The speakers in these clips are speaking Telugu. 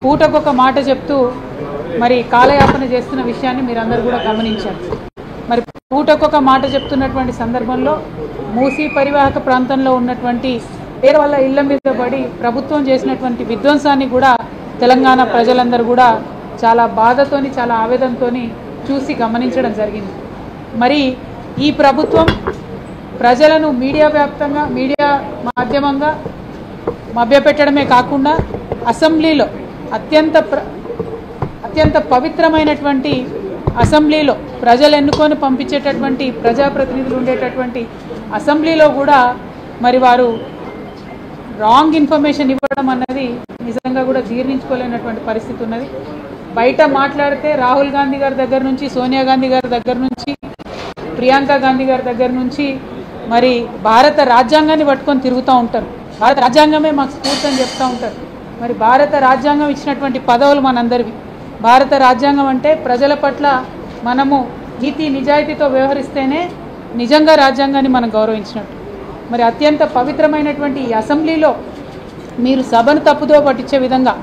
పూటకొక మాట చెప్తూ మరి కాలయాపన చేస్తున్న విషయాన్ని మీరందరూ కూడా గమనించారు. మరి పూటకొక మాట చెప్తున్నటువంటి సందర్భంలో మూసీ పరివాహక ప్రాంతంలో ఉన్నటువంటి పేద వాళ్ళ ఇళ్ల మీద పడి ప్రభుత్వం చేసినటువంటి విధ్వంసాన్ని కూడా తెలంగాణ ప్రజలందరూ కూడా చాలా బాధతోని చాలా ఆవేదనతోని చూసి గమనించడం జరిగింది. మరి ఈ ప్రభుత్వం ప్రజలను మీడియా వ్యాప్తంగా మీడియా మాధ్యమంగా మభ్యపెట్టడమే కాకుండా అసెంబ్లీలో అత్యంత పవిత్రమైనటువంటి అసెంబ్లీలో ప్రజలు ఎన్నుకొని పంపించేటటువంటి ప్రజాప్రతినిధులు ఉండేటటువంటి అసెంబ్లీలో కూడా మరి వారు రాంగ్ ఇన్ఫర్మేషన్ ఇవ్వడం అన్నది నిజంగా కూడా జీర్ణించుకోలేనటువంటి పరిస్థితి ఉన్నది. బయట మాట్లాడితే రాహుల్ గాంధీ గారి దగ్గర నుంచి, సోనియా గాంధీ గారి దగ్గర నుంచి, ప్రియాంక గాంధీ గారి దగ్గర నుంచి మరి భారత రాజ్యాంగాన్ని పట్టుకొని తిరుగుతూ ఉంటారు. భారత రాజ్యాంగమే మాకు స్ఫూర్తి అని చెప్తూ ఉంటారు. మరి భారత రాజ్యాంగం ఇచ్చినటువంటి పదవులు మనందరివి. భారత రాజ్యాంగం అంటే ప్రజల పట్ల మనము నీతి నిజాయితీతో వ్యవహరిస్తేనే నిజంగా రాజ్యాంగాన్ని మనం గౌరవించినట్టు. మరి అత్యంత పవిత్రమైనటువంటి ఈ అసెంబ్లీలో మీరు సభను తప్పుదోవ పట్టించే విధంగా,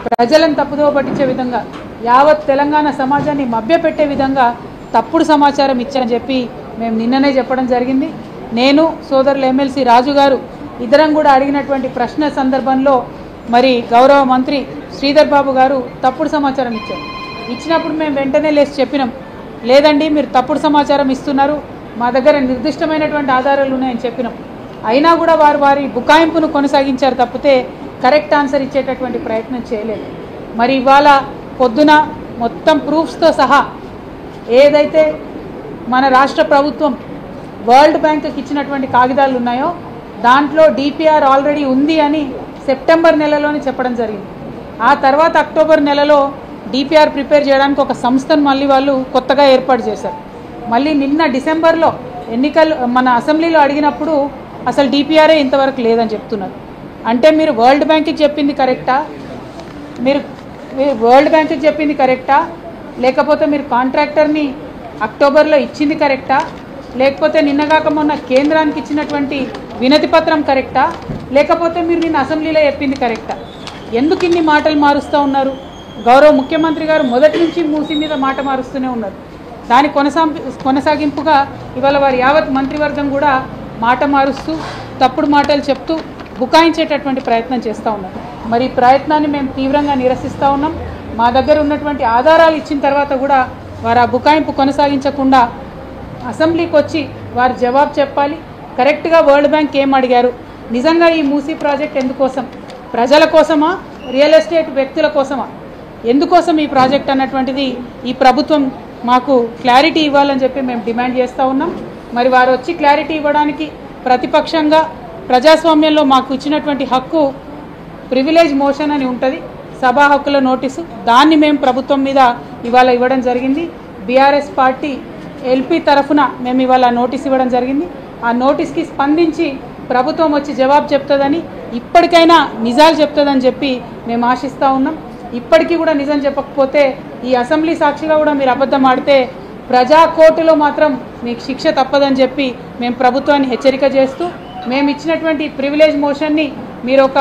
ప్రజలను తప్పుదోవ పట్టించే విధంగా, యావత్ తెలంగాణ సమాజాన్ని మభ్యపెట్టే విధంగా తప్పుడు సమాచారం ఇచ్చారని చెప్పి మేము నిన్ననే చెప్పడం జరిగింది. నేను సోదరులు ఎమ్మెల్సీ రాజు గారు ఇద్దరం కూడా అడిగినటువంటి ప్రశ్న సందర్భంలో మరి గౌరవ మంత్రి శ్రీధర్ బాబు గారు తప్పుడు సమాచారం ఇచ్చారు. ఇచ్చినప్పుడు మేము వెంటనే లేచి చెప్పినాం, లేదండి మీరు తప్పుడు సమాచారం ఇస్తున్నారు, మా దగ్గర నిర్దిష్టమైనటువంటి ఆధారాలు ఉన్నాయని చెప్పినాం. అయినా కూడా వారి బుకాయింపును కొనసాగించారు తప్పితే కరెక్ట్ ఆన్సర్ ఇచ్చేటటువంటి ప్రయత్నం చేయలేదు. మరి ఇవాళ పొద్దున మొత్తం ప్రూఫ్స్తో సహా ఏదైతే మన రాష్ట్ర ప్రభుత్వం వరల్డ్ బ్యాంక్కి ఇచ్చినటువంటి కాగితాలు ఉన్నాయో దాంట్లో డిపిఆర్ ఆల్రెడీ ఉంది అని సెప్టెంబర్ నెలలోనే చెప్పడం జరిగింది. ఆ తర్వాత అక్టోబర్ నెలలో డిపిఆర్ ప్రిపేర్ చేయడానికి ఒక సంస్థను మళ్ళీ వాళ్ళు కొత్తగా ఏర్పాటు చేశారు. మళ్ళీ నిన్న డిసెంబర్లో ఎన్నికలు మన అసెంబ్లీలో అడిగినప్పుడు అసలు డిపిఆర్ఏ ఇంతవరకు లేదని చెప్తున్నారు. అంటే మీరు వరల్డ్ బ్యాంక్కి చెప్పింది కరెక్టా, మీరు వరల్డ్ బ్యాంక్కి చెప్పింది కరెక్టా, లేకపోతే మీరు కాంట్రాక్టర్ని అక్టోబర్లో ఇచ్చింది కరెక్టా, లేకపోతే నిన్నగాక మొన్న కేంద్రానికి ఇచ్చినటువంటి వినతి పత్రం కరెక్టా, లేకపోతే మీరు నిన్న అసెంబ్లీలో చెప్పింది కరెక్టా? ఎందుకు ఇన్ని మాటలు మారుస్తూ ఉన్నారు? గౌరవ ముఖ్యమంత్రి గారు మొదటి నుంచి మూసి మీద మాట మారుస్తూనే ఉన్నారు. దాని కొనసాగింపుగా ఇవాళ వారి యావత్ మంత్రివర్గం కూడా మాట మారుస్తూ తప్పుడు మాటలు చెప్తూ బుకాయించేటటువంటి ప్రయత్నం చేస్తూ ఉన్నారు. మరి ఈ ప్రయత్నాన్ని మేము తీవ్రంగా నిరసిస్తూ ఉన్నాం. మా దగ్గర ఉన్నటువంటి ఆధారాలు ఇచ్చిన తర్వాత కూడా వారు ఆ బుకాయింపు కొనసాగించకుండా అసెంబ్లీకి వచ్చి వారు జవాబు చెప్పాలి. కరెక్ట్గా వరల్డ్ బ్యాంక్ ఏం అడిగారు, నిజంగా ఈ మూసీ ప్రాజెక్ట్ ఎందుకోసం, ప్రజల కోసమా, రియల్ ఎస్టేట్ వ్యక్తుల కోసమా, ఎందుకోసం ఈ ప్రాజెక్ట్ అన్నటువంటిది ఈ ప్రభుత్వం మాకు క్లారిటీ ఇవ్వాలని చెప్పి మేము డిమాండ్ చేస్తూ ఉన్నాం. మరి వారు వచ్చి క్లారిటీ ఇవ్వడానికి ప్రతిపక్షంగా ప్రజాస్వామ్యంలో మాకు ఇచ్చినటువంటి హక్కు ప్రివిలేజ్ మోషన్ అని ఉంటుంది, సభా హక్కుల నోటీసు, దాన్ని మేము ప్రభుత్వం మీద ఇవాళ ఇవ్వడం జరిగింది. బీఆర్ఎస్ పార్టీ ఎల్పీ తరఫున మేము ఇవాళ నోటీస్ ఇవ్వడం జరిగింది. ఆ నోటీస్కి స్పందించి ప్రభుత్వం వచ్చి జవాబు చెప్తుందని, ఇప్పటికైనా నిజాలు చెప్తుందని చెప్పి మేము ఆశిస్తూ ఉన్నాం. ఇప్పటికీ కూడా నిజం చెప్పకపోతే ఈ అసెంబ్లీ సాక్షిగా కూడా మీరు అబద్ధం ఆడితే ప్రజా కోర్టులో మాత్రం మీకు శిక్ష తప్పదని చెప్పి మేము ప్రభుత్వాన్ని హెచ్చరిక చేస్తూ, మేము ఇచ్చినటువంటి ప్రివిలేజ్ మోషన్ని మీరు ఒక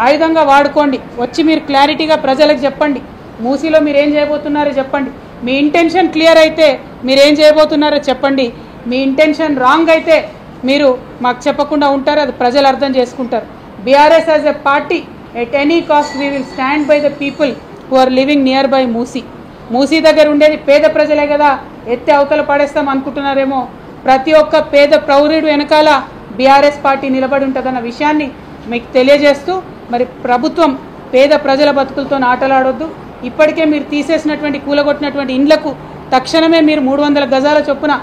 ఆయుధంగా వాడుకోండి, వచ్చి మీరు క్లారిటీగా ప్రజలకు చెప్పండి, మూసీలో మీరు ఏం చేయబోతున్నారో చెప్పండి. మీ ఇంటెన్షన్ క్లియర్ అయితే మీరేం చేయబోతున్నారో చెప్పండి. మీ ఇంటెన్షన్ రాంగ్ అయితే మీరు మాకు చెప్పకుండా ఉంటారు, అది ప్రజలు అర్థం చేసుకుంటారు. BRS as a party at any cost we will stand by the people who are living near by Musi. Musi దగ్గర ఉండేది పేద ప్రజలే కదా, ఎత్తే అవతల పడేస్తాం అనుకుంటున్నారేమో. ప్రతి ఒక్క పేద ప్రౌఢుడు వెనకాల బీఆర్ఎస్ పార్టీ నిలబడి ఉంటుందన్న విషయాన్ని మీకు తెలియజేస్తూ, మరి ప్రభుత్వం పేద ప్రజల బతుకులతో ఆటలాడొద్దు. ఇప్పటికే మీరు తీసేసినటువంటి కూలగొట్టినటువంటి ఇండ్లకు తక్షణమే మీరు 300 గజాల చొప్పున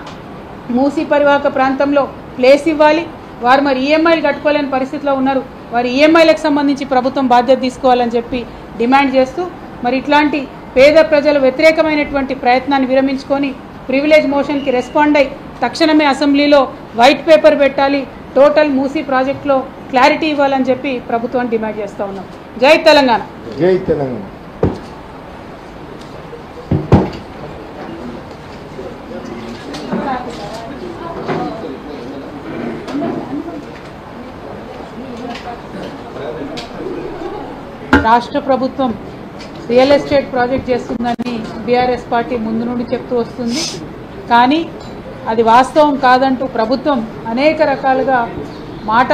మూసీ పరివాహక ప్రాంతంలో ప్లేస్ ఇవ్వాలి. వారు మరి ఈఎంఐలు కట్టుకోలేని పరిస్థితిలో ఉన్నారు, వారి ఈఎంఐలకు సంబంధించి ప్రభుత్వం బాధ్యత తీసుకోవాలని చెప్పి డిమాండ్ చేస్తూ, మరి ఇట్లాంటి పేద ప్రజల వ్యతిరేకమైనటువంటి ప్రయత్నాన్ని విరమించుకొని ప్రివిలేజ్ మోషన్కి రెస్పాండ్ అయ్యి తక్షణమే అసెంబ్లీలో వైట్ పేపర్ పెట్టాలి, టోటల్ మూసీ ప్రాజెక్టులో క్లారిటీ ఇవ్వాలని చెప్పి ప్రభుత్వాన్ని డిమాండ్ చేస్తూ ఉన్నాం. జై తెలంగాణ. జై తెలంగాణ. రాష్ట్ర ప్రభుత్వం రియల్ ఎస్టేట్ ప్రాజెక్ట్ చేస్తుందని బీఆర్ఎస్ పార్టీ ముందు నుండి చెప్తూ వస్తుంది. కానీ అది వాస్తవం కాదంటూ ప్రభుత్వం అనేక రకాలుగా మాట